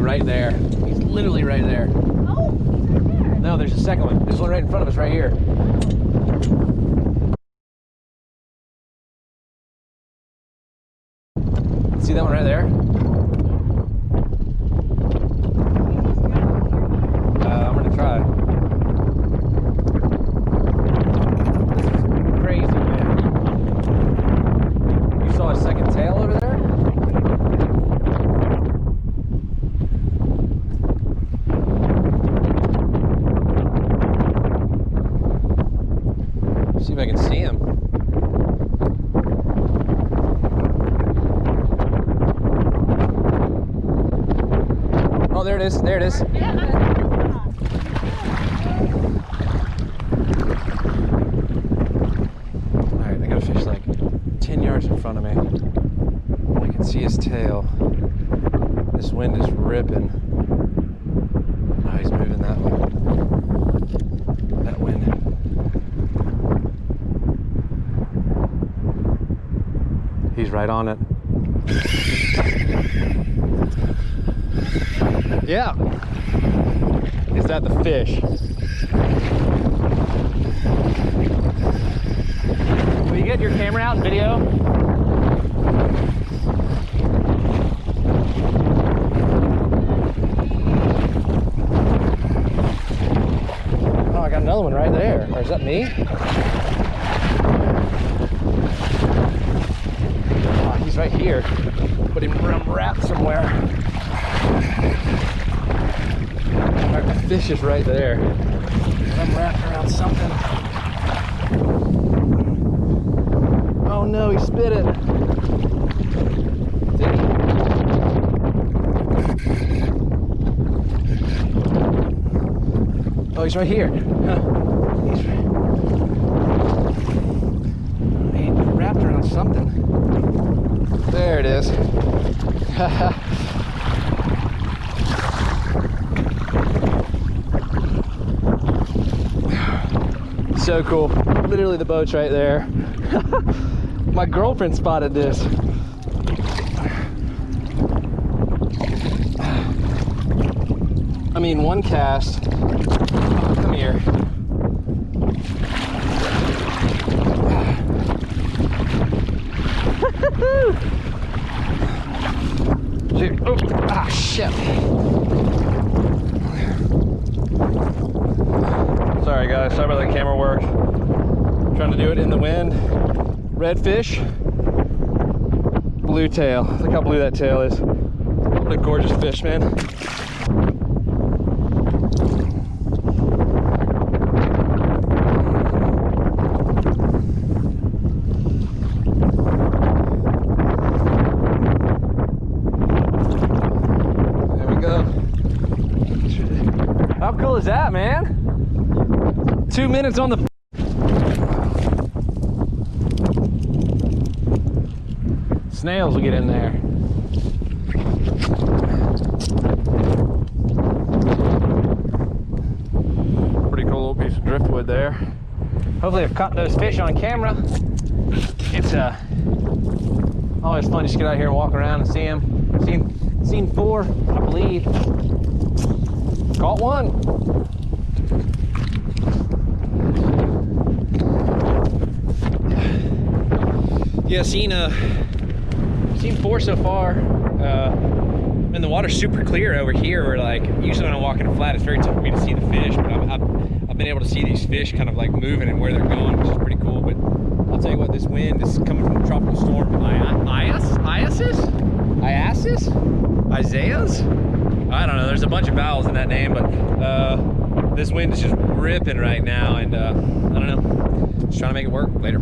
right there. He's literally right there. Oh, he's right there. No, there's a second one. There's one right in front of us, right here. See that one right there? I'm gonna try. This is crazy, man. You saw a second tail over there? See if I can see him. Oh, there it is. There it is. Alright, I got a fish like 10 yards in front of me. I can see his tail. This wind is ripping. Oh, he's moving that way. That wind. He's right on it. Yeah. Is that the fish? Will you get your camera out and video? Oh, I got another one right there. Or is that me? Oh, he's right here. But I'm wrapped somewhere. Alright, the fish is right there. I'm wrapped around something. Oh no, he spit it. Did he? Oh, he's right here. Huh. He's wrapped around something. There it is. So cool. Literally the boat's right there. My girlfriend spotted this. I mean, one cast. Oh, come here. Dude, oh, ah, shit. Sorry guys, sorry about the camera work. Trying to do it in the wind. Redfish, blue tail. Look how blue that tail is. What a gorgeous fish, man. There we go. How cool is that, man? 2 minutes on the snails will get in there. Pretty cool little piece of driftwood there. Hopefully I've caught those fish on camera. It's always fun just to get out here and walk around and see them. Seen 4, I believe. Caught one. Yeah, seen 4 so far. And the water's super clear over here. Where like usually when I'm walking a flat, it's very tough for me to see the fish. But I've been able to see these fish kind of like moving and where they're going, which is pretty cool. But I'll tell you what, this wind is coming from the tropical storm. ISAIAS? I don't know. There's a bunch of vowels in that name, but this wind is just ripping right now, and I don't know. Just trying to make it work later.